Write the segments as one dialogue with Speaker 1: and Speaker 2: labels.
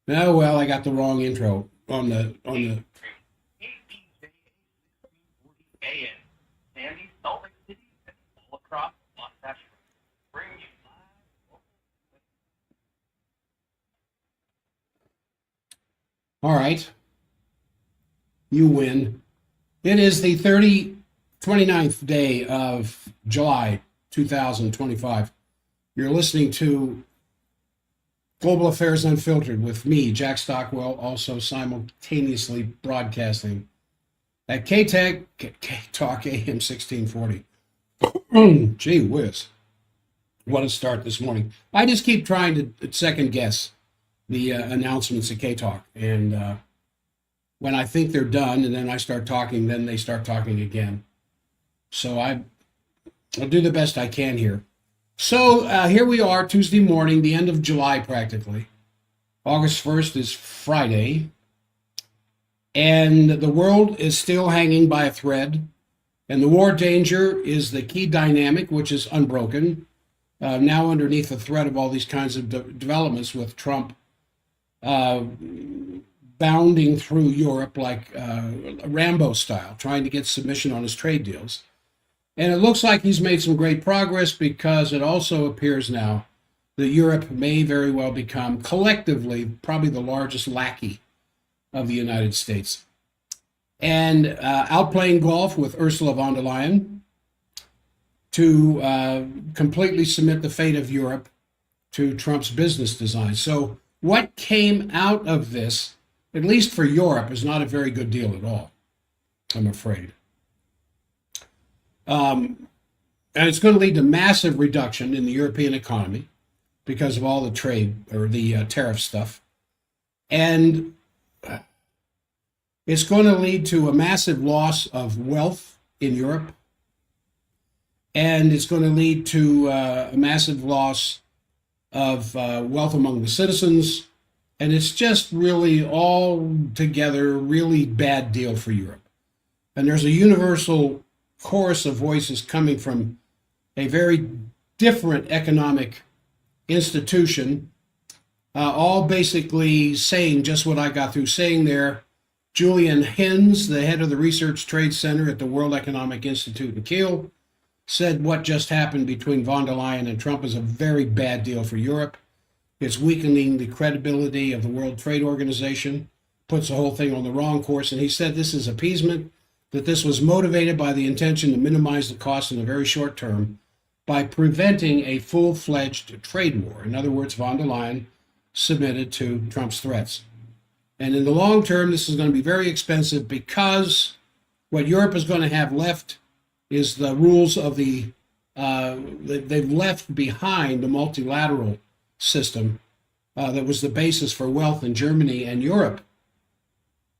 Speaker 1: Oh well, I got the wrong intro on the.
Speaker 2: Sandy, Salt Lake City, and all across Los Angeles. Bring you live.
Speaker 1: All right, you win. It is the 29th day of July 2025. You're listening to Global Affairs Unfiltered with me, Jack Stockwell, also simultaneously broadcasting at KTEG, Talk AM 1640. Gee whiz. What a start this morning. I just keep trying to second guess the announcements at K Talk. And when I think they're done and then I start talking, then they start talking again. So I'll do the best I can here. So here we are, Tuesday morning, the end of July practically. August 1st is Friday. And the world is still hanging by a thread. And the war danger is the key dynamic, which is unbroken. Now underneath the threat of all these kinds of developments with Trump bounding through Europe like Rambo style, trying to get submission on his trade deals. And it looks like he's made some great progress because it also appears now that Europe may very well become collectively probably the largest lackey of the United States. And out playing golf with Ursula von der Leyen to completely submit the fate of Europe to Trump's business design. So what came out of this, at least for Europe, is not a very good deal at all, I'm afraid. And it's going to lead to massive reduction in the European economy because of all the trade or the tariff stuff. And it's going to lead to a massive loss of wealth in Europe. And it's going to lead to a massive loss of wealth among the citizens. And it's just really all together really bad deal for Europe. And there's a universal chorus of voices coming from a very different economic institution, all basically saying just what I got through saying there. Julian Hinz, the head of the Research Trade Center at the World Economic Institute in Kiel, said what just happened between von der Leyen and Trump is a very bad deal for Europe. It's weakening the credibility of the World Trade Organization, puts the whole thing on the wrong course. And he said this is appeasement, that this was motivated by the intention to minimize the cost in the very short term by preventing a full-fledged trade war. In other words, von der Leyen submitted to Trump's threats. And in the long term, this is going to be very expensive because what Europe is going to have left is the rules of they've left behind the multilateral system that was the basis for wealth in Germany and Europe,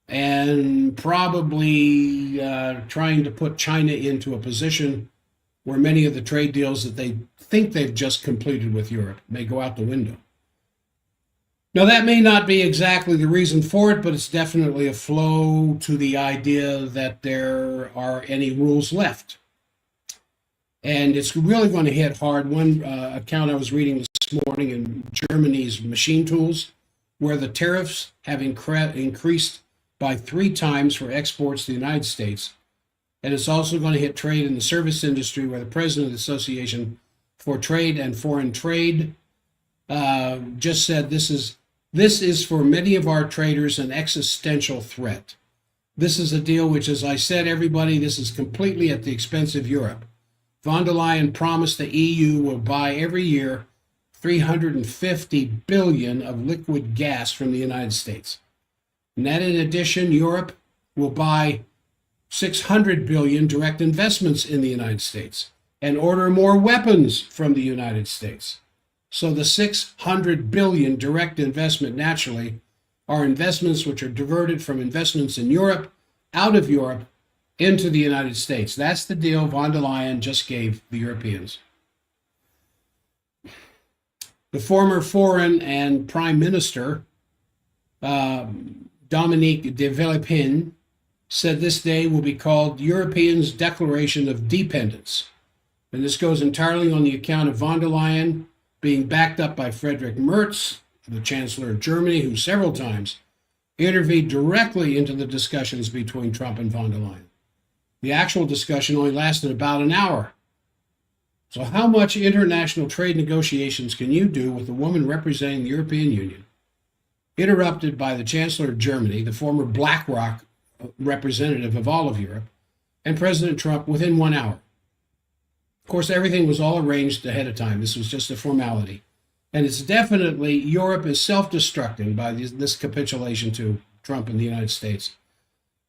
Speaker 1: and probably trying to put China into a position where many of the trade deals that they think they've just completed with Europe may go out the window. Now, that may not be exactly the reason for it, but it's definitely a flow to the idea that there are any rules left. And it's really going to hit hard. One account I was reading this morning in Germany's machine tools, where the tariffs have increased by 3 times for exports to the United States. And it's also going to hit trade in the service industry, where the president of the Association for Trade and Foreign Trade just said this is for many of our traders an existential threat. This is a deal which, as I said, everybody, this is completely at the expense of Europe. Von der Leyen promised the EU will buy every year 350 billion of liquid gas from the United States. And that in addition, Europe will buy 600 billion direct investments in the United States and order more weapons from the United States. So the 600 billion direct investment naturally are investments which are diverted from investments in Europe, out of Europe, into the United States. That's the deal von der Leyen just gave the Europeans. The former Foreign and Prime Minister, Dominique de Villepin, said this day will be called Europeans' Declaration of Dependence. And this goes entirely on the account of von der Leyen being backed up by Friedrich Merz, the Chancellor of Germany, who several times intervened directly into the discussions between Trump and von der Leyen. The actual discussion only lasted about an hour. So how much international trade negotiations can you do with a woman representing the European Union, interrupted by the Chancellor of Germany, the former BlackRock representative of all of Europe, and President Trump within 1 hour? Of course, everything was all arranged ahead of time. This was just a formality. And it's definitely, Europe is self-destructing by this capitulation to Trump and the United States.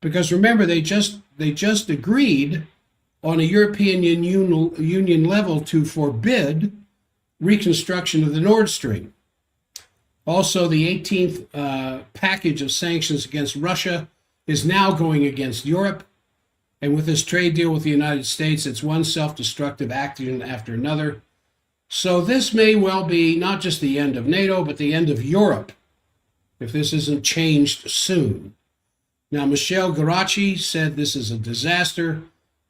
Speaker 1: Because remember, they just agreed on a European Union level to forbid reconstruction of the Nord Stream. Also, the 18th package of sanctions against Russia is now going against Europe. And with this trade deal with the United States, it's one self-destructive action after another. So this may well be not just the end of NATO, but the end of Europe, if this isn't changed soon. Now, Michel Geraci said this is a disaster,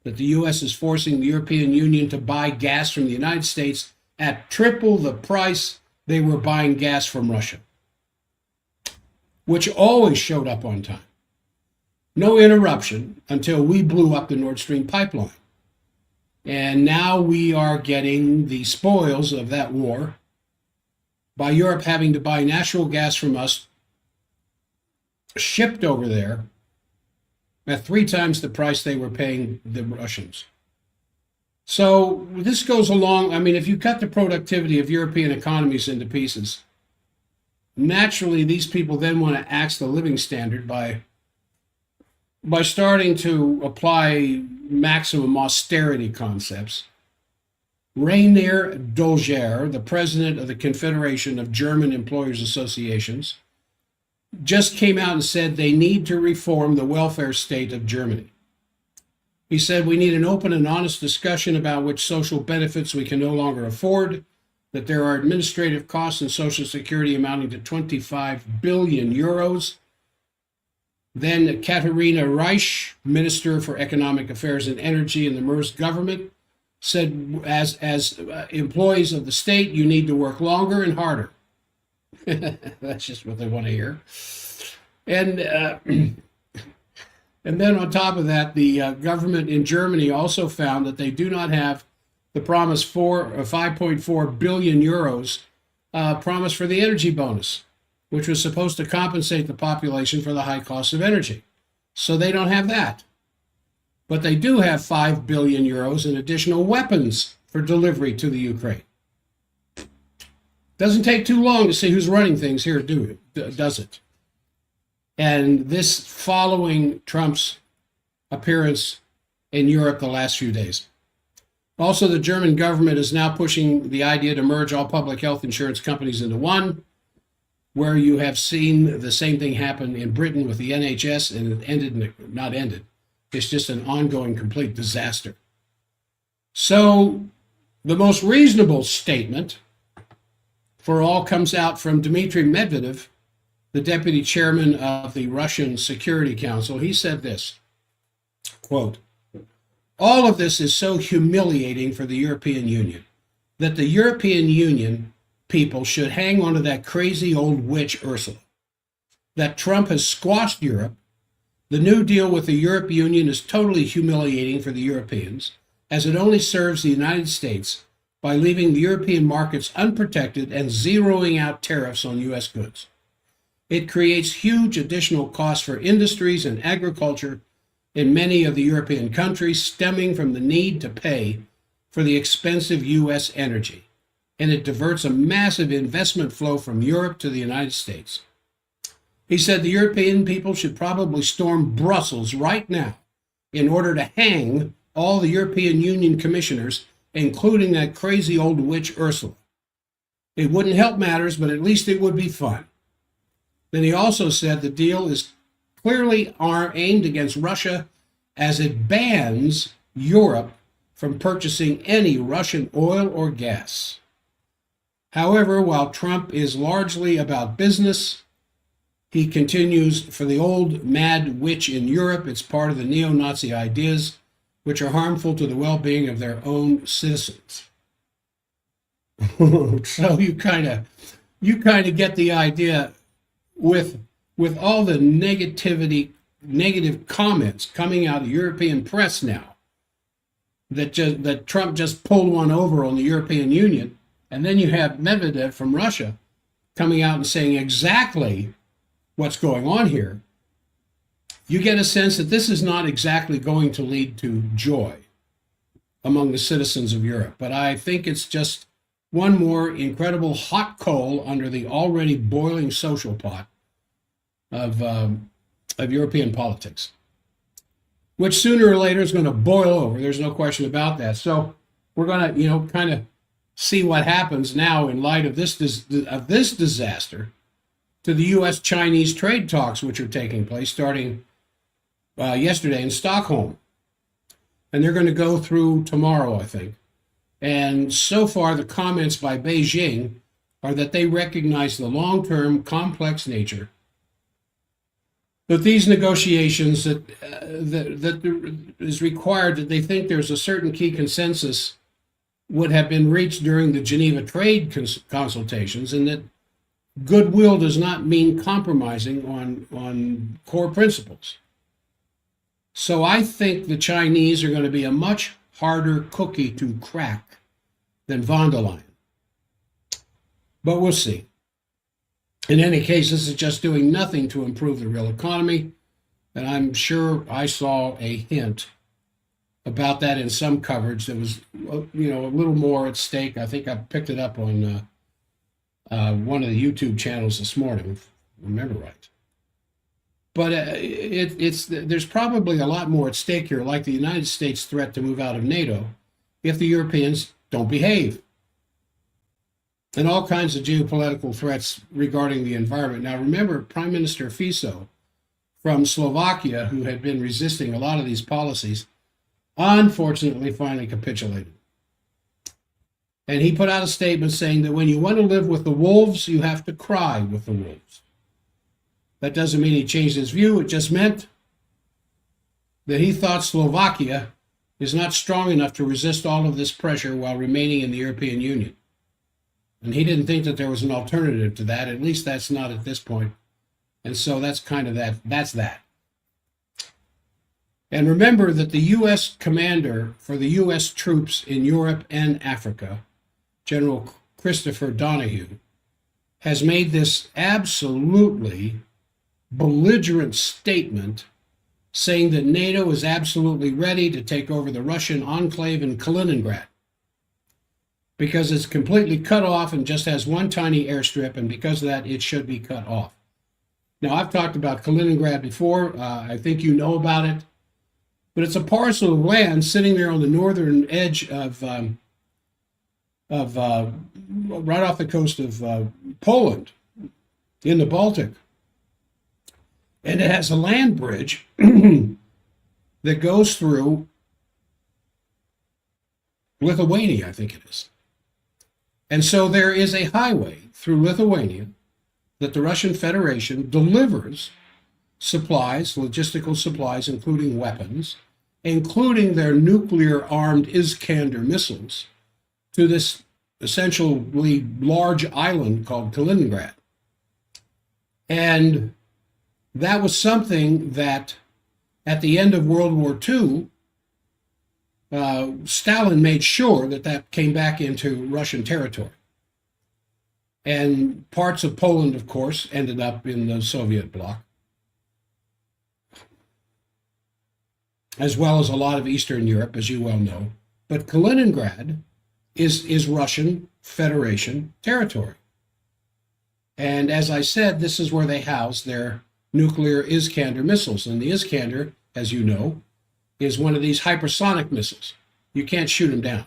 Speaker 1: that the U.S. is forcing the European Union to buy gas from the United States at triple the price they were buying gas from Russia, which always showed up on time. No interruption until we blew up the Nord Stream pipeline. And now we are getting the spoils of that war by Europe having to buy natural gas from us shipped over there at 3 times the price they were paying the Russians. So this goes along. I mean, if you cut the productivity of European economies into pieces, naturally these people then want to axe the living standard by starting to apply maximum austerity concepts. Rainier Dolger, the president of the Confederation of German Employers Associations, just came out and said they need to reform the welfare state of Germany. He said we need an open and honest discussion about which social benefits we can no longer afford, that there are administrative costs in Social Security amounting to 25 billion euros. Then Katharina Reich, Minister for Economic Affairs and Energy in the Merz government, said as employees of the state, you need to work longer and harder. That's just what they want to hear. And then on top of that, the government in Germany also found that they do not have the promised 5.4 billion euros promised for the energy bonus, which was supposed to compensate the population for the high cost of energy. So they don't have that. But they do have 5 billion euros in additional weapons for delivery to the Ukraine. Doesn't take too long to see who's running things here, does it? And this following Trump's appearance in Europe the last few days. Also, the German government is now pushing the idea to merge all public health insurance companies into one, where you have seen the same thing happen in Britain with the NHS, and it not ended. It's just an ongoing complete disaster. So the most reasonable statement for all comes out from Dmitry Medvedev, the deputy chairman of the Russian Security Council. He said this, quote, all of this is so humiliating for the European Union that the European Union people should hang on to that crazy old witch Ursula. That Trump has squashed Europe. The New Deal with the European Union is totally humiliating for the Europeans, as it only serves the United States by leaving the European markets unprotected and zeroing out tariffs on U.S. goods. It creates huge additional costs for industries and agriculture in many of the European countries, stemming from the need to pay for the expensive U.S. energy. And it diverts a massive investment flow from Europe to the United States. He said the European people should probably storm Brussels right now in order to hang all the European Union commissioners, including that crazy old witch Ursula. It wouldn't help matters, but at least it would be fun. Then he also said the deal is clearly aimed against Russia, as it bans Europe from purchasing any Russian oil or gas. However, while Trump is largely about business, he continues, for the old mad witch in Europe, it's part of the neo-Nazi ideas, which are harmful to the well-being of their own citizens. So you kind of you kind of get the idea with all the negative comments coming out of European press now that Trump just pulled one over on the European Union, and then you have Medvedev from Russia coming out and saying exactly what's going on here. You get a sense that this is not exactly going to lead to joy among the citizens of Europe, but I think it's just one more incredible hot coal under the already boiling social pot of European politics, which sooner or later is going to boil over. There's no question about that. So we're going to, kind of see what happens now in light of this disaster to the U.S.-Chinese trade talks, which are taking place starting yesterday in Stockholm. And they're going to go through tomorrow, I think. And so far, the comments by Beijing are that they recognize the long-term complex nature that these negotiations that is required, that they think there's a certain key consensus would have been reached during the Geneva trade consultations, and that goodwill does not mean compromising on core principles. So I think the Chinese are going to be a much harder cookie to crack than von der Leyen. But we'll see. In any case, this is just doing nothing to improve the real economy, and I'm sure I saw a hint about that in some coverage that was, a little more at stake. I think I picked it up on one of the YouTube channels this morning, if I remember right. But there's probably a lot more at stake here, like the United States threat to move out of NATO if the Europeans don't behave, and all kinds of geopolitical threats regarding the environment. Now, remember, Prime Minister Fico from Slovakia, who had been resisting a lot of these policies, unfortunately finally capitulated. And he put out a statement saying that when you want to live with the wolves, you have to cry with the wolves. That doesn't mean he changed his view. It just meant that he thought Slovakia is not strong enough to resist all of this pressure while remaining in the European Union. And he didn't think that there was an alternative to that. At least that's not at this point. And so that's kind of that. That's that. And remember that the U.S. commander for the U.S. troops in Europe and Africa, General Christopher Donahue, has made this absolutely belligerent statement saying that NATO is absolutely ready to take over the Russian enclave in Kaliningrad because it's completely cut off and just has one tiny airstrip, and because of that, it should be cut off. Now, I've talked about Kaliningrad before. I think you know about it. But it's a parcel of land sitting there on the northern edge of right off the coast of Poland in the Baltic. And it has a land bridge that goes through Lithuania, I think it is. And so there is a highway through Lithuania that the Russian Federation delivers supplies, logistical supplies, including weapons, including their nuclear-armed Iskander missiles, to this essentially large island called Kaliningrad. And that was something that, at the end of World War II, Stalin made sure that that came back into Russian territory. And parts of Poland, of course, ended up in the Soviet bloc, as well as a lot of Eastern Europe, as you well know. But Kaliningrad is Russian Federation territory. And as I said, this is where they house their nuclear Iskander missiles. And the Iskander, as you know, is one of these hypersonic missiles. You can't shoot them down.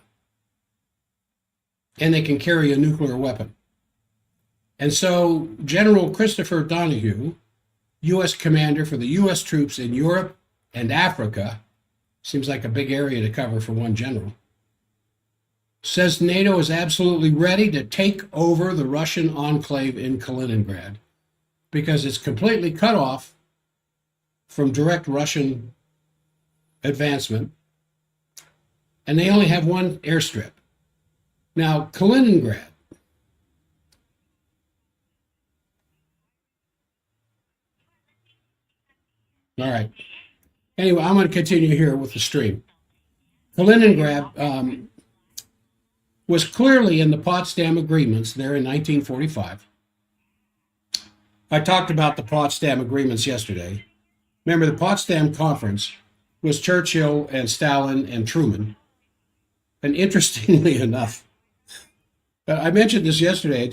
Speaker 1: And they can carry a nuclear weapon. And so General Christopher Donahue, U.S. commander for the U.S. troops in Europe and Africa, seems like a big area to cover for one general, says NATO is absolutely ready to take over the Russian enclave in Kaliningrad because it's completely cut off from direct Russian advancement, and they only have one airstrip. Now, Kaliningrad All right. Anyway, I'm going to continue here with the stream. Kaliningrad was clearly in the Potsdam Agreements there in 1945. I talked about the Potsdam Agreements yesterday. Remember, the Potsdam Conference was Churchill and Stalin and Truman. And interestingly enough, I mentioned this yesterday,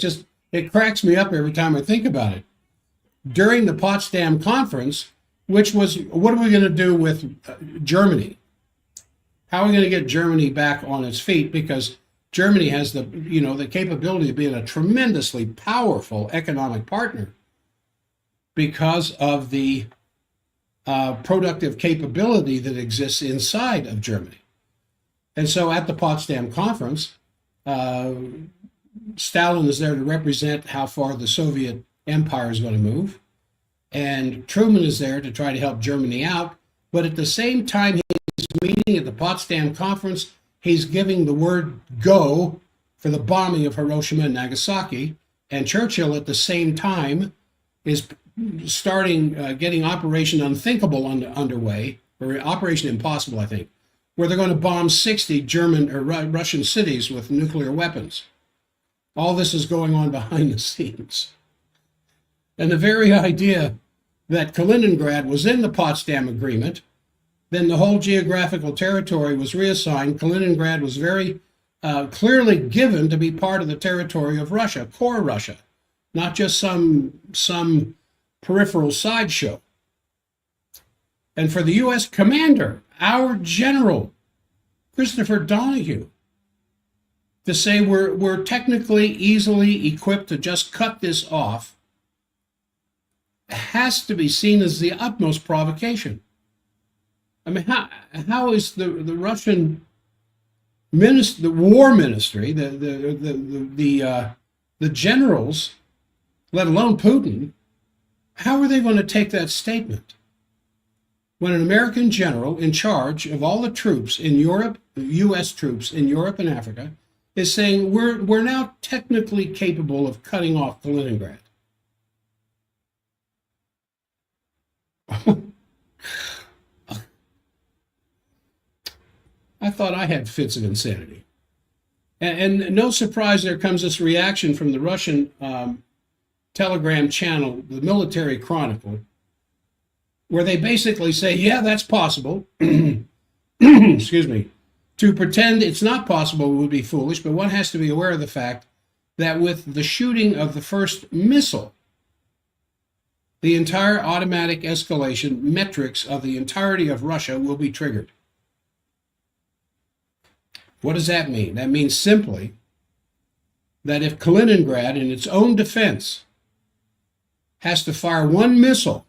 Speaker 1: it cracks me up every time I think about it. During the Potsdam Conference, which was, what are we going to do with Germany? How are we going to get Germany back on its feet? Because Germany has the capability of being a tremendously powerful economic partner because of the productive capability that exists inside of Germany. And so at the Potsdam Conference, Stalin is there to represent how far the Soviet Empire is going to move. And Truman is there to try to help Germany out. But at the same time he's meeting at the Potsdam Conference, he's giving the word go for the bombing of Hiroshima and Nagasaki. And Churchill at the same time is starting, getting Operation Unthinkable underway, or Operation Impossible, I think, where they're going to bomb 60 German or Russian cities with nuclear weapons. All this is going on behind the scenes. And the very idea that Kaliningrad was in the Potsdam Agreement, then the whole geographical territory was reassigned. Kaliningrad was very clearly given to be part of the territory of Russia, core Russia, not just some peripheral sideshow. And for the U.S. commander, our general, Christopher Donahue, to say we're technically easily equipped to just cut this off has to be seen as the utmost provocation. I mean, how is the Russian the war ministry, the generals, let alone Putin, how are they going to take that statement when an American general in charge of all the troops in Europe, U.S. troops in Europe and Africa, is saying we're now technically capable of cutting off Kaliningrad? I thought I had fits of insanity. And no surprise, there comes this reaction from the Russian Telegram channel, the Military Chronicle, where they basically say, yeah, that's possible. Excuse me. To pretend it's not possible would be foolish, but one has to be aware of the fact that with the shooting of the first missile, the entire automatic escalation metrics of the entirety of Russia will be triggered. What does that mean? That means simply that if Kaliningrad, in its own defense, has to fire one missile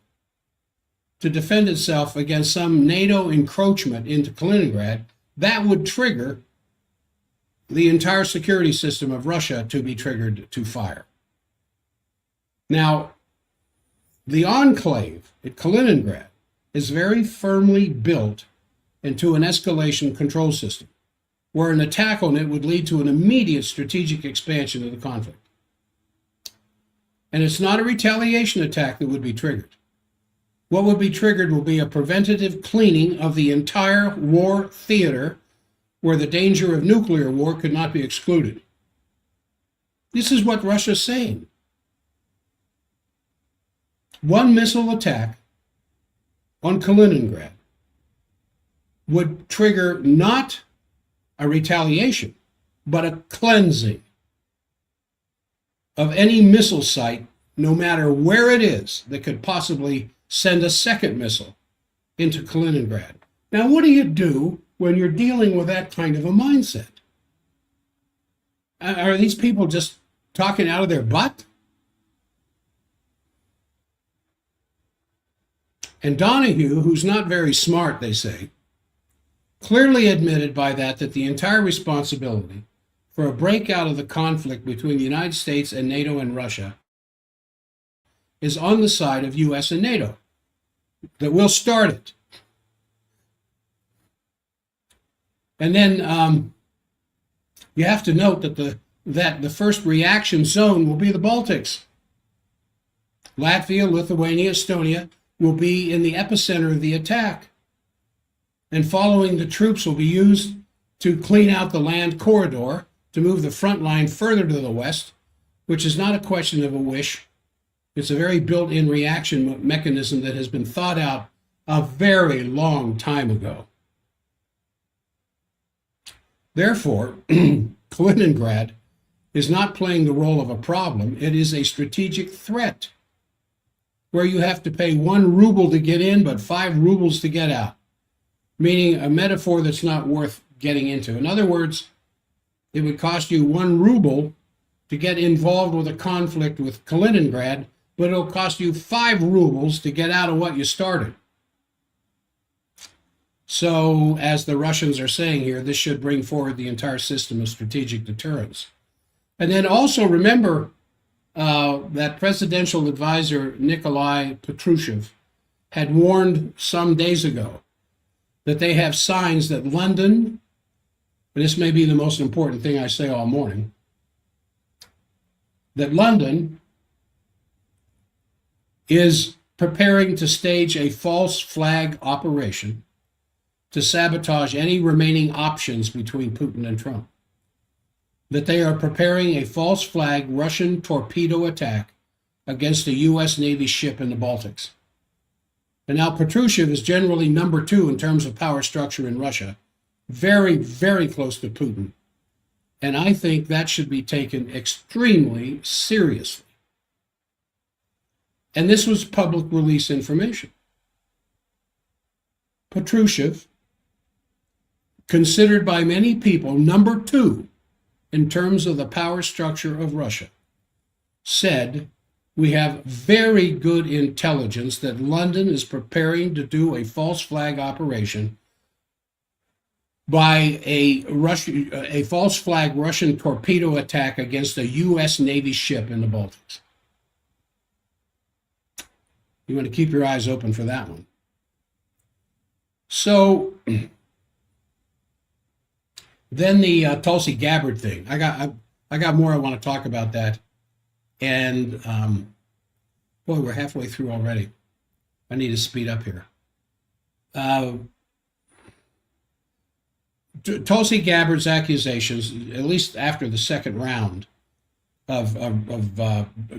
Speaker 1: to defend itself against some NATO encroachment into Kaliningrad, that would trigger the entire security system of Russia to be triggered to fire. Now, the enclave at Kaliningrad is very firmly built into an escalation control system, where an attack on it would lead to an immediate strategic expansion of the conflict. And it's not a retaliation attack that would be triggered. What would be triggered will be a preventative cleaning of the entire war theater where the danger of nuclear war could not be excluded. This is what Russia's saying. One missile attack on Kaliningrad would trigger not a retaliation, but a cleansing of any missile site, no matter where it is, that could possibly send a second missile into Kaliningrad. Now, what do you do when you're dealing with that kind of a mindset? Are these people just talking out of their butt? And Donahue, who's not very smart, they say, clearly admitted by that the entire responsibility for a breakout of the conflict between the United States and NATO and Russia is on the side of U.S. and NATO, that we'll start it. And then you have to note that the first reaction zone will be the Baltics. Latvia, Lithuania, Estonia will be in the epicenter of the attack. And following the troops will be used to clean out the land corridor to move the front line further to the west, which is not a question of a wish. It's a very built-in reaction mechanism that has been thought out a very long time ago. Therefore, Kaliningrad is not playing the role of a problem. It is a strategic threat where you have to pay 1 ruble to get in, but 5 rubles to get out, meaning a metaphor that's not worth getting into. In other words, it would cost you 1 ruble to get involved with a conflict with Kaliningrad, but it'll cost you 5 rubles to get out of what you started. So, as the Russians are saying here, this should bring forward the entire system of strategic deterrence. And then also remember that presidential advisor Nikolai Patrushev had warned some days ago that they have signs that London, and this may be the most important thing I say all morning, that London is preparing to stage a false flag operation to sabotage any remaining options between Putin and Trump. That they are preparing a false flag Russian torpedo attack against a U.S. Navy ship in the Baltics. And now Patrushev is generally number 2 in terms of power structure in Russia, very, very close to Putin. And I think that should be taken extremely seriously. And this was public release information. Patrushev, considered by many people number 2 in terms of the power structure of Russia, said, we have very good intelligence that London is preparing to do a false flag operation by a false flag Russian torpedo attack against a U.S. Navy ship in the Baltics. You want to keep your eyes open for that one. So then the Tulsi Gabbard thing. I got more I want to talk about that. And boy, we're halfway through already. I need to speed up here. Tulsi Gabbard's accusations, at least after the second round of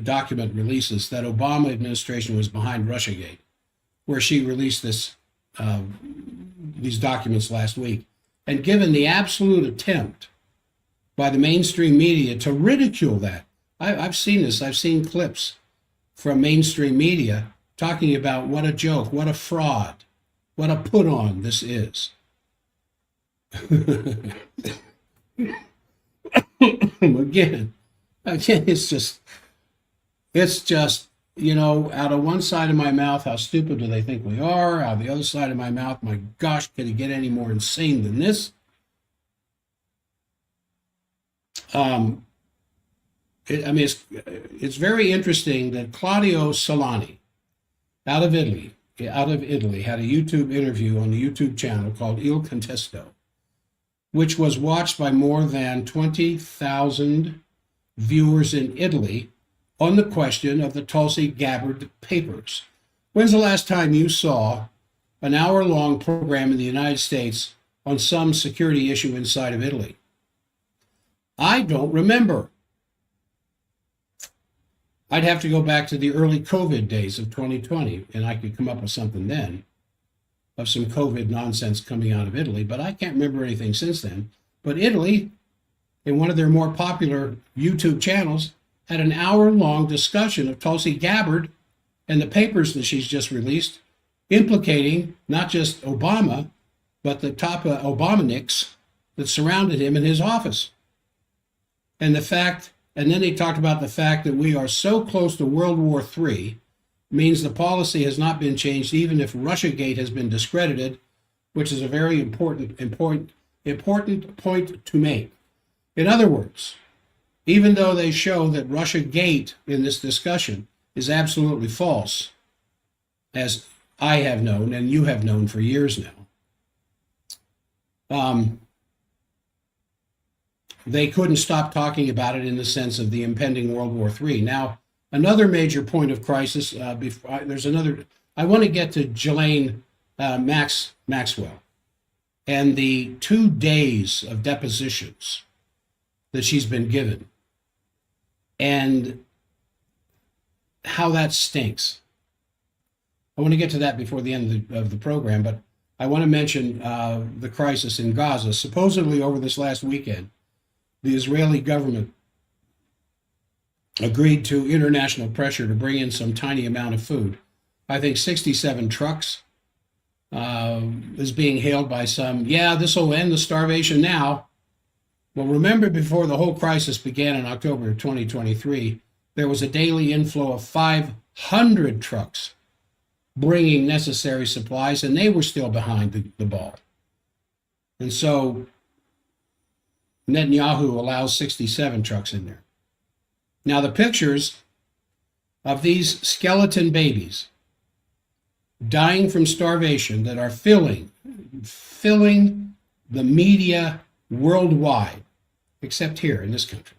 Speaker 1: document releases, that Obama administration was behind Russiagate, where she released these documents last week. And given the absolute attempt by the mainstream media to ridicule that, I've seen this. I've seen clips from mainstream media talking about what a joke, what a fraud, what a put on this is. Again, it's just, you know, out of one side of my mouth, how stupid do they think we are? Out of the other side of my mouth, my gosh, can it get any more insane than this? It's very interesting that Claudio Solani, out of Italy, had a YouTube interview on the YouTube channel called Il Contesto, which was watched by more than 20,000 viewers in Italy on the question of the Tulsi Gabbard papers. When's the last time you saw an hour-long program in the United States on some security issue inside of Italy? I don't remember. I'd have to go back to the early COVID days of 2020, and I could come up with something then of some COVID nonsense coming out of Italy, but I can't remember anything since then. But Italy, in one of their more popular YouTube channels, had an hour-long discussion of Tulsi Gabbard and the papers that she's just released, implicating not just Obama, but the top Obamanics that surrounded him in his office. And then they talked about the fact that we are so close to World War III means the policy has not been changed, even if Russiagate has been discredited, which is a very important point to make. In other words, even though they show that Russiagate in this discussion is absolutely false, as I have known and you have known for years now, they couldn't stop talking about it in the sense of the impending World War III. Now, another major point of crisis, there's another I want to get to Ghislaine Maxwell and the 2 days of depositions that she's been given and how that stinks. I want to get to that before the end of the program, but I want to mention the crisis in Gaza. Supposedly over this last weekend, the Israeli government agreed to international pressure to bring in some tiny amount of food. I think 67 trucks is being hailed by some. Yeah, this will end the starvation now. Well, remember before the whole crisis began in October of 2023, there was a daily inflow of 500 trucks bringing necessary supplies, and they were still behind the ball. And so Netanyahu allows 67 trucks in there. Now, the pictures of these skeleton babies dying from starvation that are filling the media worldwide, except here in this country.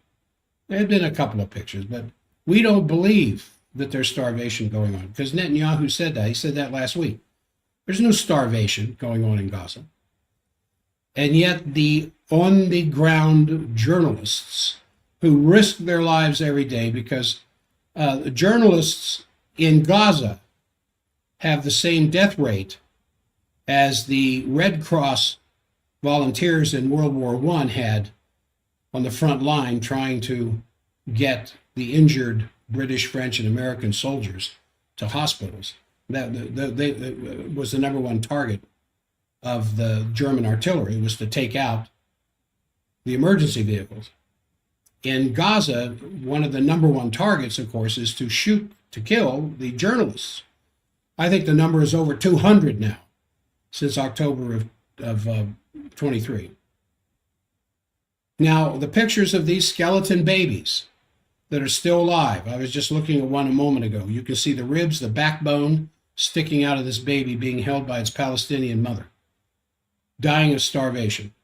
Speaker 1: There have been a couple of pictures, but we don't believe that there's starvation going on, because Netanyahu said that. He said that last week. There's no starvation going on in Gaza. And yet the on-the-ground journalists who risk their lives every day, because the journalists in Gaza have the same death rate as the Red Cross volunteers in World War I had on the front line trying to get the injured British, French, and American soldiers to hospitals. That was the number one target of the German artillery, was to take out the emergency vehicles. In Gaza, one of the number one targets, of course, is to shoot, to kill the journalists. I think the number is over 200 now, since October of 23. Now, the pictures of these skeleton babies that are still alive, I was just looking at one a moment ago. You can see the ribs, the backbone sticking out of this baby being held by its Palestinian mother, dying of starvation.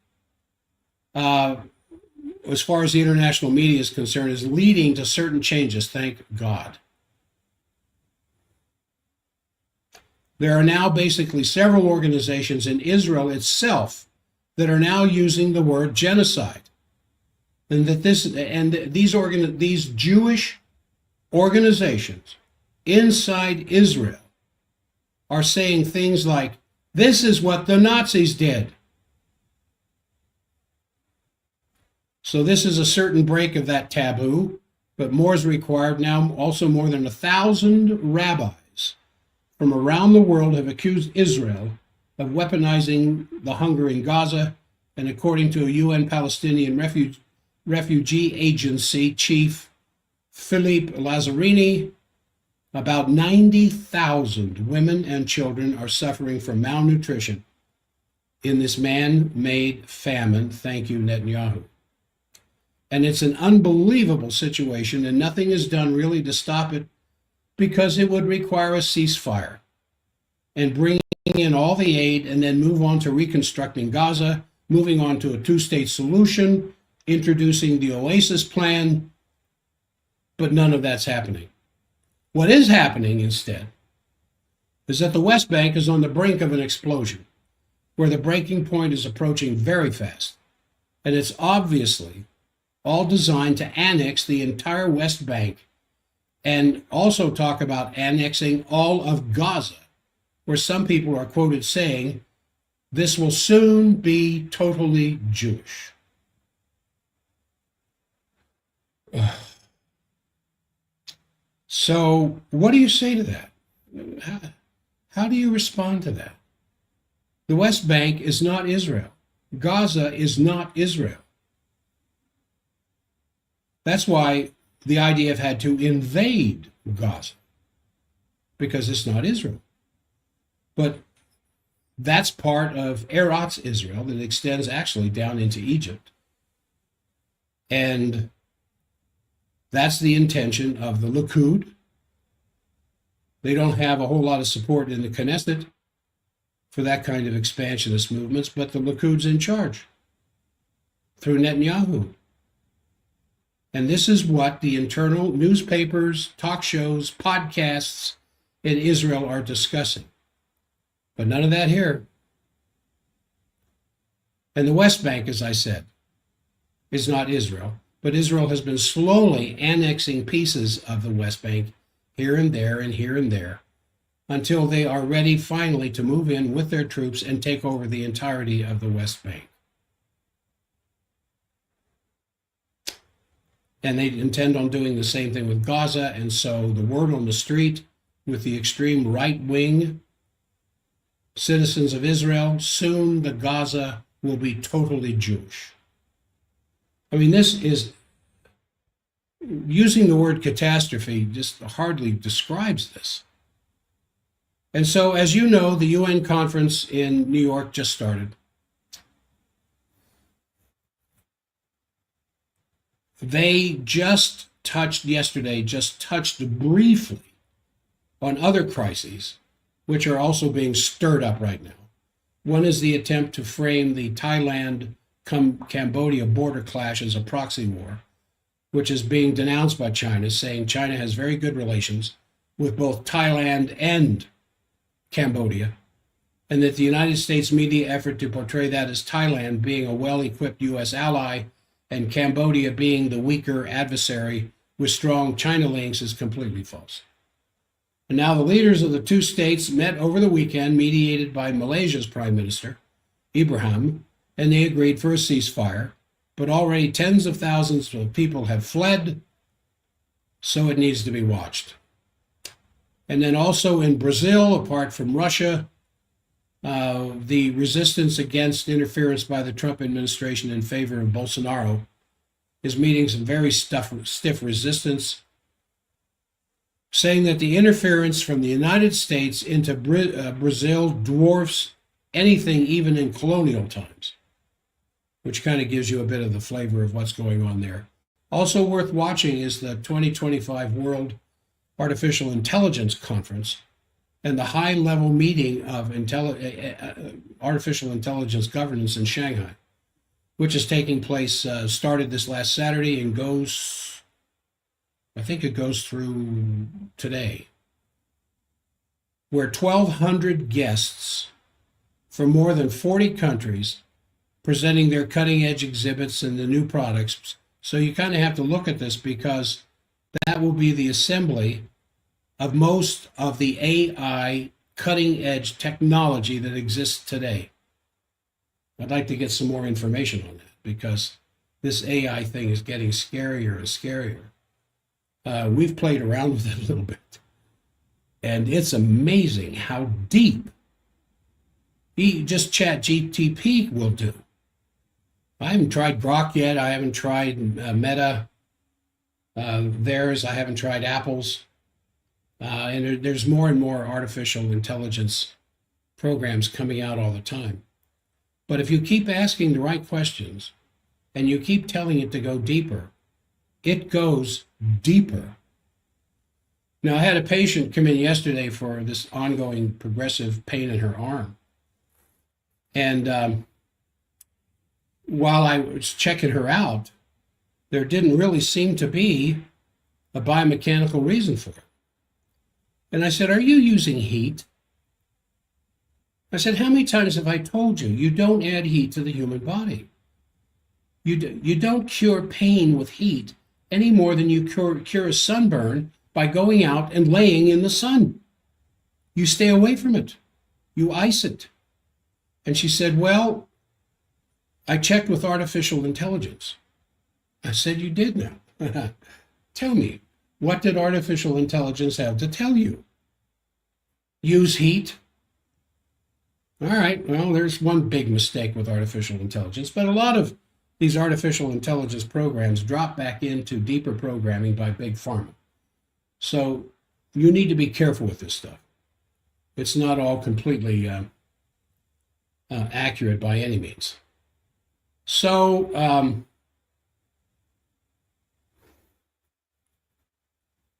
Speaker 1: As far as the international media is concerned, is leading to certain changes, thank God. There are now basically several organizations in Israel itself that are now using the word genocide. And that these Jewish organizations inside Israel are saying things like, this is what the Nazis did. So this is a certain break of that taboo, but more is required now. Also, more than 1,000 rabbis from around the world have accused Israel of weaponizing the hunger in Gaza, and according to a UN Palestinian refugee agency chief, Philippe Lazzarini, about 90,000 women and children are suffering from malnutrition in this man-made famine. Thank you, Netanyahu. And it's an unbelievable situation, and nothing is done really to stop it, because it would require a ceasefire and bringing in all the aid and then move on to reconstructing Gaza, moving on to a two-state solution, introducing the Oasis plan, but none of that's happening. What is happening instead is that the West Bank is on the brink of an explosion, where the breaking point is approaching very fast, and it's obviously all designed to annex the entire West Bank, and also talk about annexing all of Gaza, where some people are quoted saying, this will soon be totally Jewish. So what do you say to that? How do you respond to that? The West Bank is not Israel. Gaza is not Israel. That's why the IDF had to invade Gaza, because it's not Israel. But that's part of Eretz Israel that extends actually down into Egypt. And that's the intention of the Likud. They don't have a whole lot of support in the Knesset for that kind of expansionist movements, but the Likud's in charge through Netanyahu. And this is what the internal newspapers, talk shows, podcasts, and Israel are discussing. But none of that here. And the West Bank, as I said, is not Israel, but Israel has been slowly annexing pieces of the West Bank here and there and here and there until they are ready finally to move in with their troops and take over the entirety of the West Bank. And they intend on doing the same thing with Gaza. And so the word on the street with the extreme right-wing citizens of Israel, soon the Gaza will be totally Jewish. I mean, this is, using the word catastrophe just hardly describes this. And so, as you know, the UN conference in New York just started. They just touched briefly on other crises, which are also being stirred up right now. One is the attempt to frame the Thailand-Cambodia border clash as a proxy war, which is being denounced by China, saying China has very good relations with both Thailand and Cambodia, and that the United States media effort to portray that as Thailand being a well-equipped U.S. ally and Cambodia being the weaker adversary with strong China links is completely false. And now the leaders of the two states met over the weekend, mediated by Malaysia's Prime Minister, Ibrahim, and they agreed for a ceasefire. But already tens of thousands of people have fled, so it needs to be watched. And then also in Brazil, apart from Russia, the resistance against interference by the Trump administration in favor of Bolsonaro is meeting some very stiff resistance, saying that the interference from the United States into Brazil dwarfs anything even in colonial times, which kind of gives you a bit of the flavor of what's going on there. Also worth watching is the 2025 World Artificial Intelligence Conference and the high-level meeting of artificial intelligence governance in Shanghai, which is taking place, started this last Saturday and goes, I think it goes through today, where 1,200 guests from more than 40 countries presenting their cutting-edge exhibits and the new products. So you kind of have to look at this because that will be the assembly of most of the AI cutting-edge technology that exists today. I'd like to get some more information on that because this AI thing is getting scarier and scarier. We've played around with it a little bit, and it's amazing how deep just ChatGPT will do. I haven't tried Grok yet. I haven't tried Meta, theirs. I haven't tried Apple's. And there's more and more artificial intelligence programs coming out all the time. But if you keep asking the right questions and you keep telling it to go deeper, it goes deeper. Now, I had a patient come in yesterday for this ongoing progressive pain in her arm. And while I was checking her out, there didn't really seem to be a biomechanical reason for it. And I said, "Are you using heat?" I said, "How many times have I told you, you don't add heat to the human body? You don't cure pain with heat any more than you cure a sunburn by going out and laying in the sun. You stay away from it. You ice it." And she said, "Well, I checked with artificial intelligence." I said, "You did now. Tell me, what did artificial intelligence have to tell you? Use heat?" All right, well, there's one big mistake with artificial intelligence, but a lot of these artificial intelligence programs drop back into deeper programming by big pharma. So you need to be careful with this stuff. It's not all completely accurate by any means. So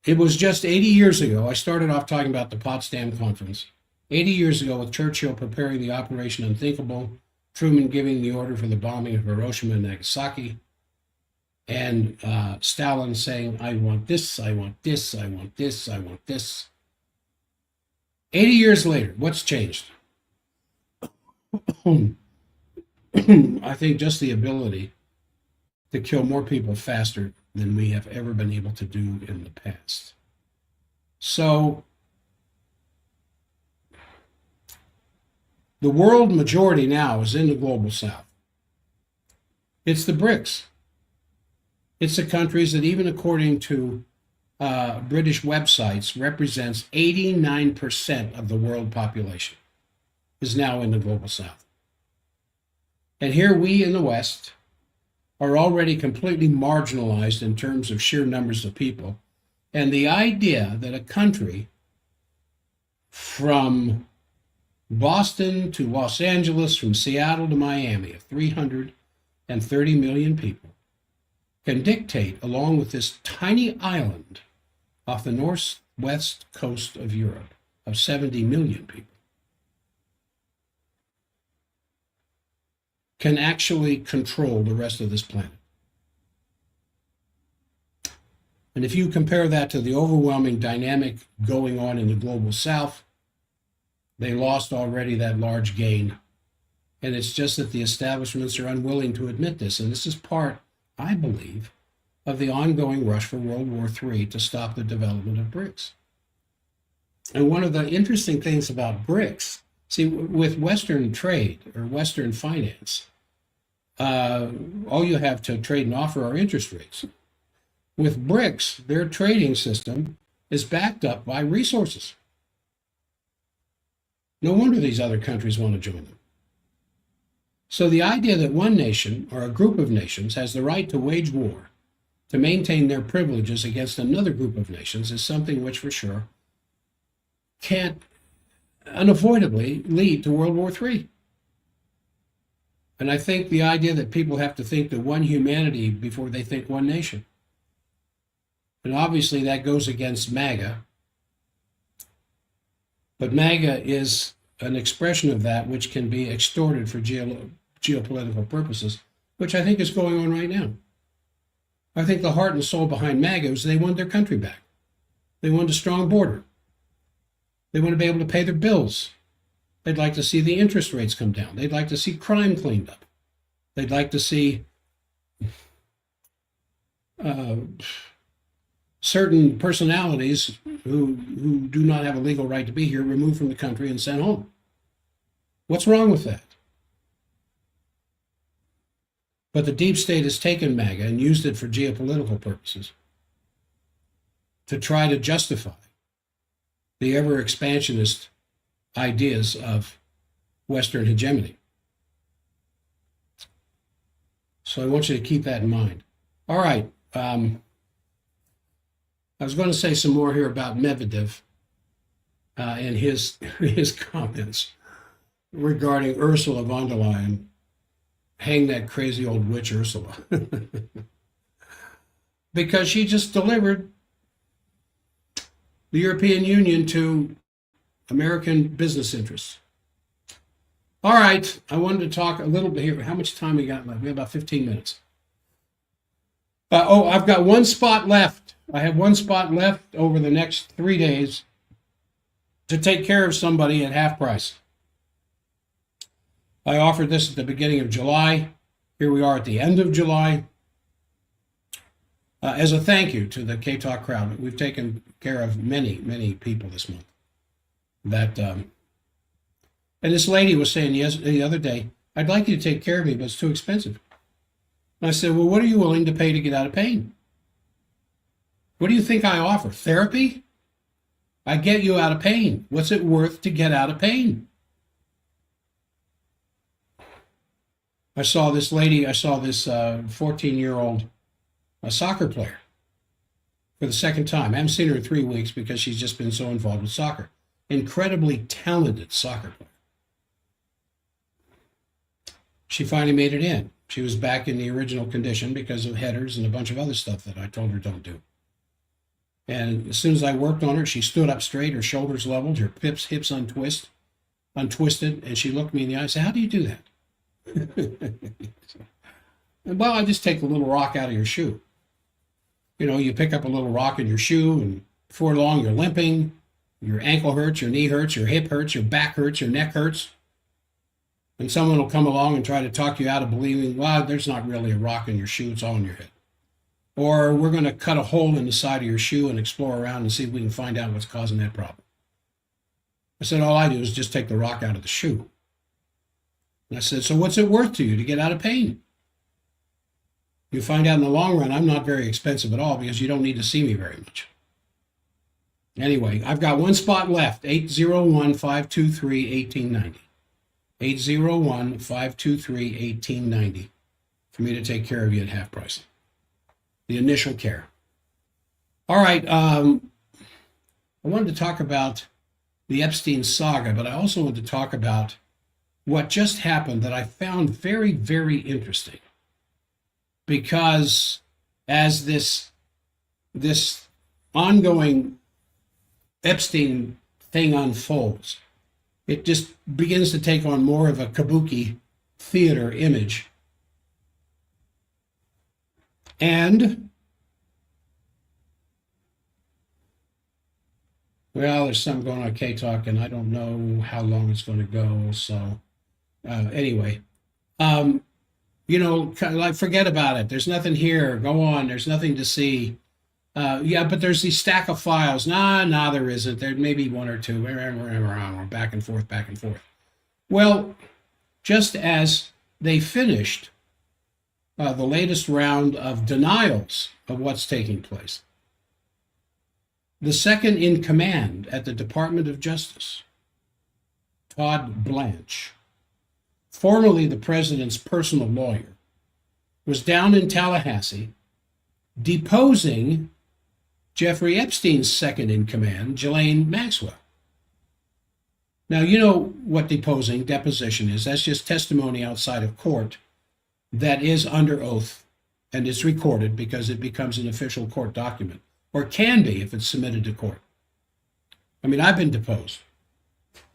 Speaker 1: it was just 80 years ago. I started off talking about the Potsdam Conference. 80 years ago, with Churchill preparing the Operation Unthinkable, Truman giving the order for the bombing of Hiroshima and Nagasaki, and Stalin saying, "I want this, I want this, I want this, I want this." 80 years later, what's changed? I think just the ability to kill more people faster than we have ever been able to do in the past. So the world majority now is in the global south. It's the BRICS. It's the countries that, even according to British websites, represents 89% of the world population is now in the global south. And here we in the West are already completely marginalized in terms of sheer numbers of people. And the idea that a country from Boston to Los Angeles, from Seattle to Miami, of 330 million people, can dictate, along with this tiny island off the northwest coast of Europe, of 70 million people, can actually control the rest of this planet. And if you compare that to the overwhelming dynamic going on in the global south, they lost already that large gain. And it's just that the establishments are unwilling to admit this. And this is part, I believe, of the ongoing rush for World War III to stop the development of BRICS. And one of the interesting things about BRICS, see, with Western trade or Western finance, all you have to trade and offer are interest rates. With BRICS, their trading system is backed up by resources. No wonder these other countries want to join them. So the idea that one nation or a group of nations has the right to wage war to maintain their privileges against another group of nations is something which for sure can't unavoidably lead to World War III. And I think the idea that people have to think that one humanity before they think one nation. And obviously that goes against MAGA. But MAGA is an expression of that which can be extorted for geopolitical purposes, which I think is going on right now. I think the heart and soul behind MAGA is they want their country back. They want a strong border. They want to be able to pay their bills. They'd like to see the interest rates come down. They'd like to see crime cleaned up. They'd like to see certain personalities who do not have a legal right to be here removed from the country and sent home. What's wrong with that? But the deep state has taken MAGA and used it for geopolitical purposes to try to justify the ever-expansionist ideas of Western hegemony. So I want you to keep that in mind. All right. I was going to say some more here about Medvedev and his comments regarding Ursula von der Leyen. Hang that crazy old witch Ursula. Because she just delivered the European Union to American business interests. All right, I wanted to talk a little bit here. How much time we got left? We have about 15 minutes. I've got one spot left. I have one spot left over the next 3 days to take care of somebody at half price. I offered this at the beginning of July. Here we are at the end of July. As a thank you to the K-Talk crowd, we've taken care of many, many people this month. And this lady was saying the other day, I'd like you to take care of me, but it's too expensive. And I said, well, what are you willing to pay to get out of pain? What do you think I offer? Therapy? I get you out of pain. What's it worth to get out of pain? I saw this 14-year-old soccer player for the second time. I haven't seen her in 3 weeks because she's just been so involved with soccer. Incredibly talented soccer player. She finally made it in. She was back in the original condition because of headers and a bunch of other stuff that I told her don't do. And as soon as I worked on her, she stood up straight, her shoulders leveled, her hips untwisted, and she looked me in the eye and said, how do you do that? Well, I just take a little rock out of your shoe. You know, you pick up a little rock in your shoe, and before long you're limping, your ankle hurts, your knee hurts, your hip hurts, your back hurts, your neck hurts. And someone will come along and try to talk you out of believing, well, there's not really a rock in your shoe, it's all in your head. Or we're going to cut a hole in the side of your shoe and explore around and see if we can find out what's causing that problem. I said, all I do is just take the rock out of the shoe. And I said, so what's it worth to you to get out of pain? You find out in the long run, I'm not very expensive at all because you don't need to see me very much. Anyway, I've got one spot left, 801-523-1890. 801-523-1890 for me to take care of you at half price. The initial care. All right, I wanted to talk about the Epstein saga, but I also wanted to talk about what just happened that I found very, very interesting. Because as this ongoing Epstein thing unfolds, it just begins to take on more of a kabuki theater image. And, well, there's something going on K-Talk, and I don't know how long it's going to go. So, anyway, like forget about it. There's nothing here. Go on. There's nothing to see. Yeah, but there's these stack of files. Nah, there isn't. There may be one or two. We're back and forth, back and forth. Well, just as they finished the latest round of denials of what's taking place, the second in command at the Department of Justice, Todd Blanche, formerly the president's personal lawyer, was down in Tallahassee deposing Jeffrey Epstein's second in command, Ghislaine Maxwell. Now, you know what deposition is. That's just testimony outside of court that is under oath and is recorded because it becomes an official court document, or can be if it's submitted to court. I mean, I've been deposed.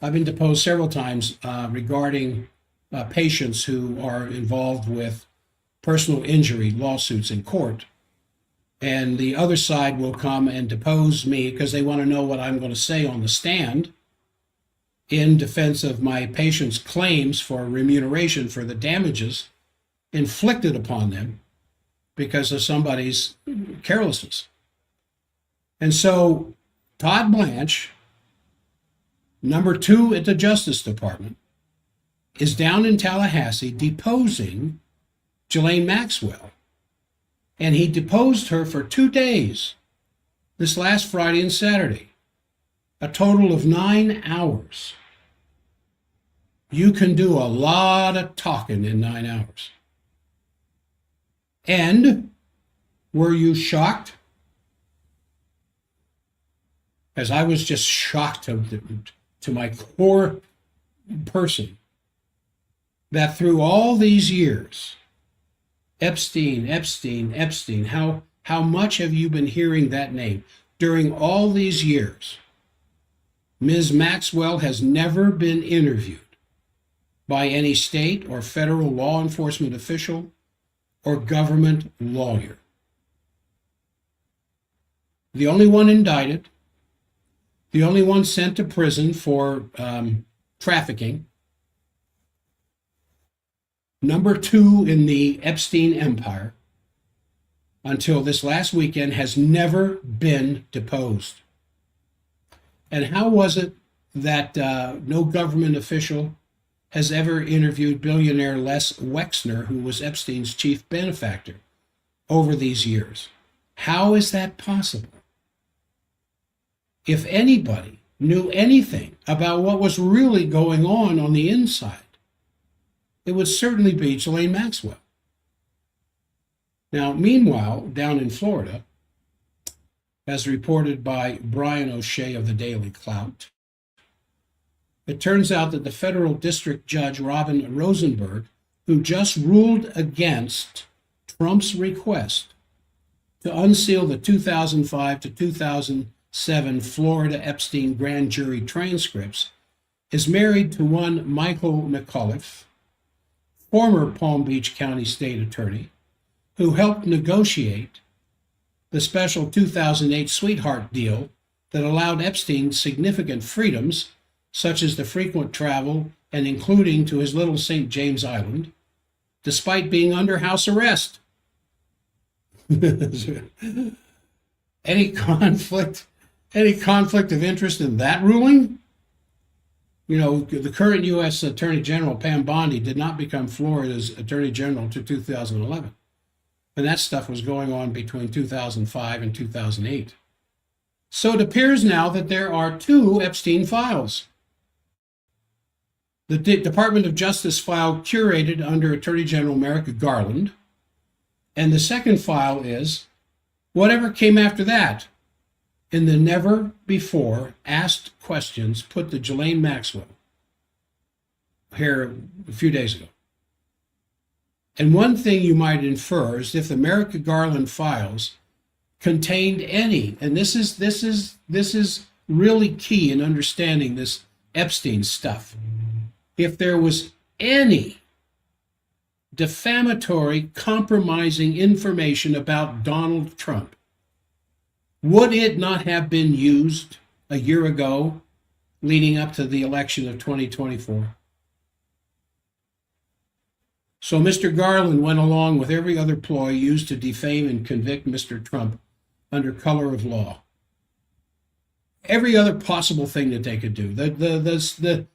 Speaker 1: I've been deposed several times regarding patients who are involved with personal injury lawsuits in court. And the other side will come and depose me because they want to know what I'm going to say on the stand in defense of my patient's claims for remuneration for the damages inflicted upon them because of somebody's carelessness. And so Todd Blanche, number 2 at the Justice Department, is down in Tallahassee deposing Ghislaine Maxwell. And he deposed her for 2 days, this last Friday and Saturday, a total of 9 hours. You can do a lot of talking in 9 hours. And were you shocked? As I was just shocked to my core person that through all these years, Epstein, how much have you been hearing that name? During all these years, Ms. Maxwell has never been interviewed by any state or federal law enforcement official or government lawyer. The only one indicted, the only one sent to prison for trafficking, number 2 in the Epstein empire, until this last weekend, has never been deposed. And how was it that no government official has ever interviewed billionaire Les Wexner, who was Epstein's chief benefactor over these years? How is that possible? If anybody knew anything about what was really going on the inside, it would certainly be Ghislaine Maxwell. Now, meanwhile, down in Florida, as reported by Brian O'Shea of the Daily Clout, it turns out that the federal district judge, Robin Rosenberg, who just ruled against Trump's request to unseal the 2005 to 2007 Florida Epstein grand jury transcripts, is married to one Michael McAuliffe, former Palm Beach County state attorney, who helped negotiate the special 2008 sweetheart deal that allowed Epstein significant freedoms, such as the frequent travel and including to his little St. James Island, despite being under house arrest. Any conflict of interest in that ruling? You know, the current U.S. Attorney General, Pam Bondi, did not become Florida's Attorney General until 2011. And that stuff was going on between 2005 and 2008. So it appears now that there are two Epstein files. The Department of Justice file curated under Attorney General Merrick Garland. And the second file is whatever came after that in the never before asked questions put to Ghislaine Maxwell here a few days ago. And one thing you might infer is if the Merrick Garland files contained any, and this is really key in understanding this Epstein stuff. If there was any defamatory, compromising information about Donald Trump, would it not have been used a year ago leading up to the election of 2024? So Mr. Garland went along with every other ploy used to defame and convict Mr. Trump under color of law. Every other possible thing that they could do. The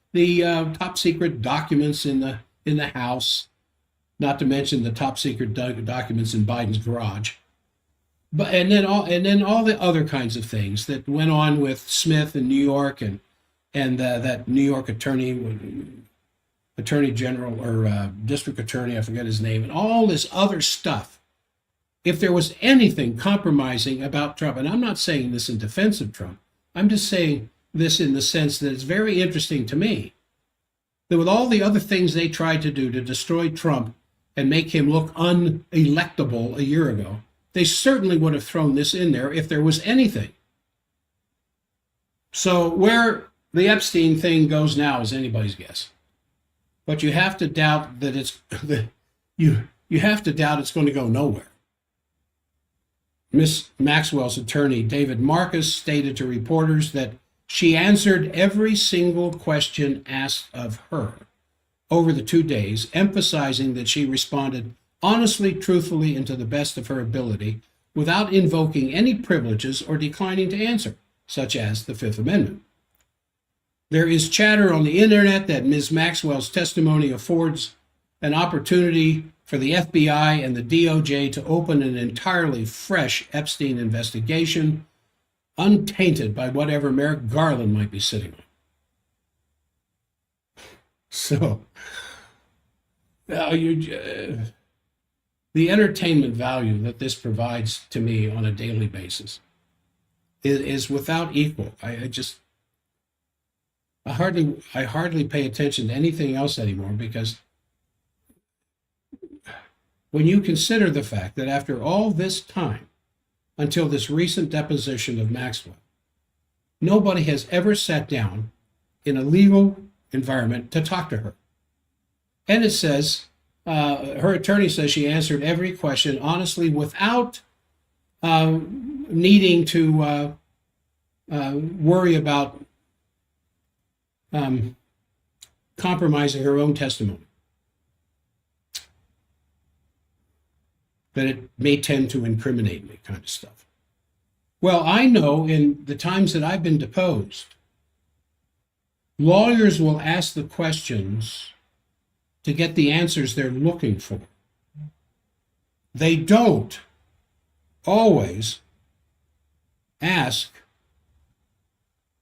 Speaker 1: top secret documents in the House, not to mention the top secret documents in Biden's garage. But and then all the other kinds of things that went on with Smith in New York and that New York attorney general or district attorney, I forget his name, and all this other stuff. If there was anything compromising about Trump, and I'm not saying this in defense of Trump, I'm just saying this in the sense that it's very interesting to me that with all the other things they tried to do to destroy Trump and make him look unelectable a year ago, they certainly would have thrown this in there if there was anything. So where the Epstein thing goes now is anybody's guess. But you have to doubt that you have to doubt it's going to go nowhere. Miss Maxwell's attorney, David Marcus, stated to reporters that she answered every single question asked of her over the 2 days, emphasizing that she responded honestly, truthfully, and to the best of her ability, without invoking any privileges or declining to answer, such as the Fifth Amendment. There is chatter on the internet that Ms. Maxwell's testimony affords an opportunity for the FBI and the DOJ to open an entirely fresh Epstein investigation, untainted by whatever Merrick Garland might be sitting on. So, the entertainment value that this provides to me on a daily basis is without equal. I hardly pay attention to anything else anymore, because when you consider the fact that after all this time, until this recent deposition of Maxwell, nobody has ever sat down in a legal environment to talk to her. And it says, her attorney says she answered every question honestly without needing to worry about compromising her own testimony, that it may tend to incriminate me, kind of stuff. Well, I know in the times that I've been deposed, lawyers will ask the questions to get the answers they're looking for. They don't always ask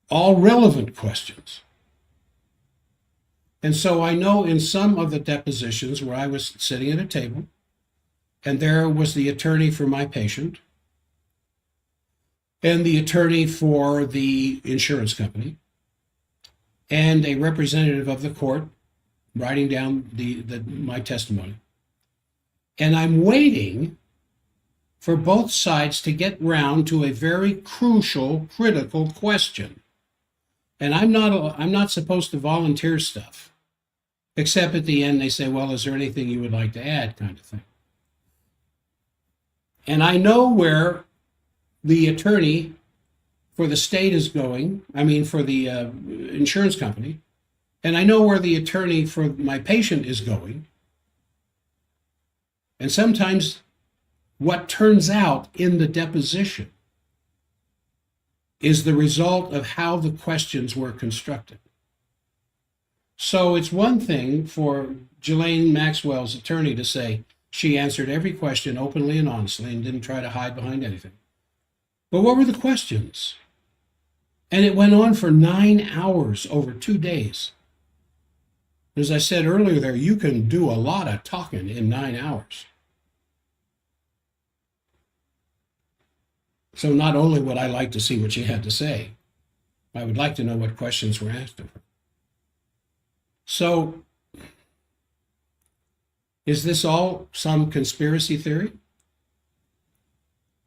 Speaker 1: all relevant questions. And so I know in some of the depositions where I was sitting at a table, and there was the attorney for my patient and the attorney for the insurance company and a representative of the court writing down my testimony. And I'm waiting for both sides to get round to a very crucial, critical question. And I'm not supposed to volunteer stuff, except at the end they say, well, is there anything you would like to add, kind of thing. And I know where the attorney for the state is going, I mean, for the insurance company, and I know where the attorney for my patient is going. And sometimes what turns out in the deposition is the result of how the questions were constructed. So it's one thing for Ghislaine Maxwell's attorney to say she answered every question openly and honestly and didn't try to hide behind anything. But what were the questions? And it went on for 9 hours over 2 days. As I said earlier there, you can do a lot of talking in 9 hours. So not only would I like to see what she had to say, I would like to know what questions were asked of her. So, is this all some conspiracy theory?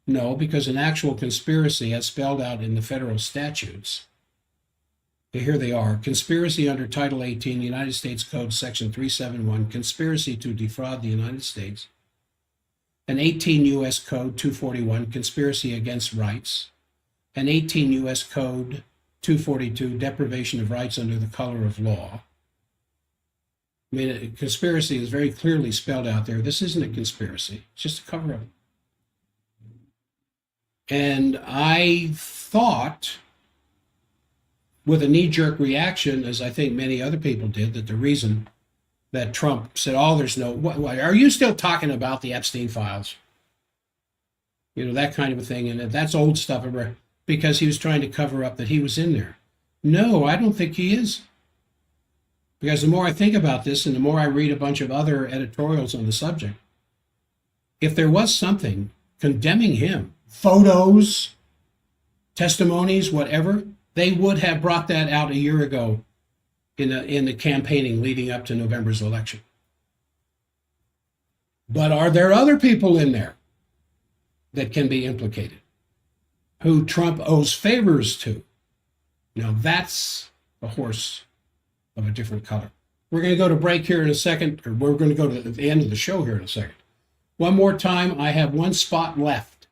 Speaker 1: No, because an actual conspiracy, as spelled out in the federal statutes, here they are: conspiracy under Title 18, United States Code, Section 371, conspiracy to defraud the United States, and 18 U.S. Code 241, conspiracy against rights, and 18 U.S. Code 242, deprivation of rights under the color of law. I mean, a conspiracy is very clearly spelled out there. This isn't a conspiracy. It's just a cover-up. And I thought, with a knee-jerk reaction, as I think many other people did, that the reason that Trump said, oh, there's no, what, are you still talking about the Epstein files? You know, that kind of a thing. And that's old stuff, because he was trying to cover up that he was in there. No, I don't think he is. Because the more I think about this and the more I read a bunch of other editorials on the subject, if there was something condemning him, photos, testimonies, whatever, they would have brought that out a year ago in the campaigning leading up to November's election. But are there other people in there that can be implicated, who Trump owes favors to? Now that's a horse of a different color. We're going to go to break here in a second, or we're going to go to the end of the show here in a second. One more time, I have one spot left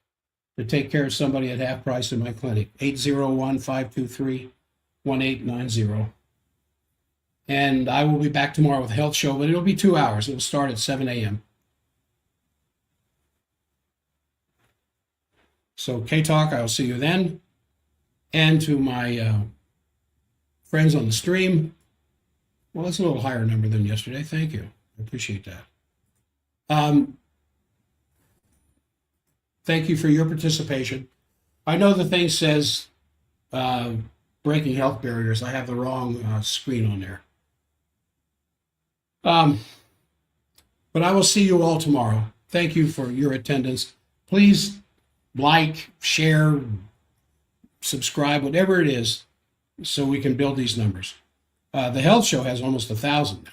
Speaker 1: to take care of somebody at half price in my clinic, 801-523-1890. And I will be back tomorrow with a health show, but it'll be 2 hours. It'll start at 7 a.m. So K-Talk, I'll see you then. And to my friends on the stream, well, that's a little higher number than yesterday. Thank you. I appreciate that. Thank you for your participation. I know the thing says breaking health barriers. I have the wrong screen on there. But I will see you all tomorrow. Thank you for your attendance. Please like, share, subscribe, whatever it is, so we can build these numbers. The health show has almost 1,000 now.